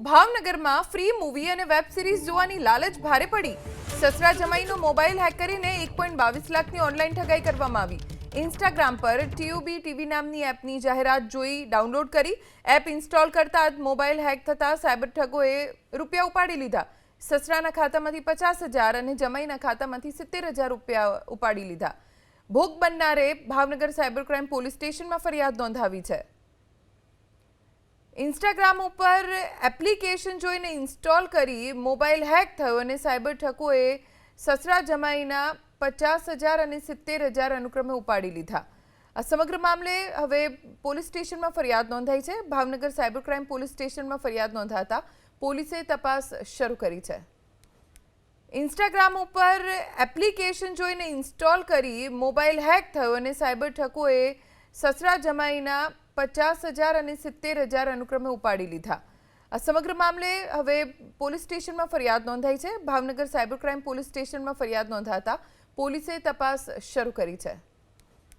ભાવનગરમાં free movie અને web series જોવાની લાલચ ભારે પડી. સસરા જમાઈનો મોબાઈલ હેક કરીને 1.22 લાખની ઓનલાઈન ઠગાઈ કરવામાં આવી. ઇન્સ્ટાગ્રામ પર TUB TV નામની એપની જાહેરાત જોઈ ડાઉનલોડ કરી. એપ ઇન્સ્ટોલ કરતા જ મોબાઈલ હેક થતા સાયબર ઠગોએ રૂપિયા ઉપાડી લીધા. સસરાના ખાતામાંથી 50,000 અને જમાઈના ખાતામાંથી 70,000 રૂપિયા ઉપાડી લીધા. ભોગ બનનારે ભાવનગર સાયબર ક્રાઇમ પોલીસ સ્ટેશનમાં ફરિયાદ નોંધાવી છે. ઇન્સ્ટાગ્રામ ઉપર એપ્લિકેશન જોઈને ઇન્સ્ટોલ કરી મોબાઈલ હેક થયો અને સાયબર ઠગોએ સસરા જમાઈના 50,000 અને 70,000 અનુક્રમે ઉપાડી લીધા. આ સમગ્ર મામલે હવે પોલીસ સ્ટેશનમાં ફરિયાદ નોંધાઈ છે. ભાવનગર સાયબર ક્રાઇમ પોલીસ સ્ટેશનમાં ફરિયાદ નોંધાતા પોલીસે તપાસ શરૂ કરી છે. ઇન્સ્ટાગ્રામ ઉપર એપ્લિકેશન જોઈને ઇન્સ્ટોલ કરી મોબાઈલ હેક થયો અને સાયબર ઠગોએ સસરા જમાઈના 50,000 અને 70,000 અનુક્રમે ઉપાડી લીધા. આ સમગ્ર મામલે હવે પોલીસ સ્ટેશનમાં ફરિયાદ નોંધાઈ છે. ભાવનગર સાયબર ક્રાઇમ પોલીસ સ્ટેશનમાં ફરિયાદ નોંધાતા પોલીસે તપાસ શરૂ કરી છે.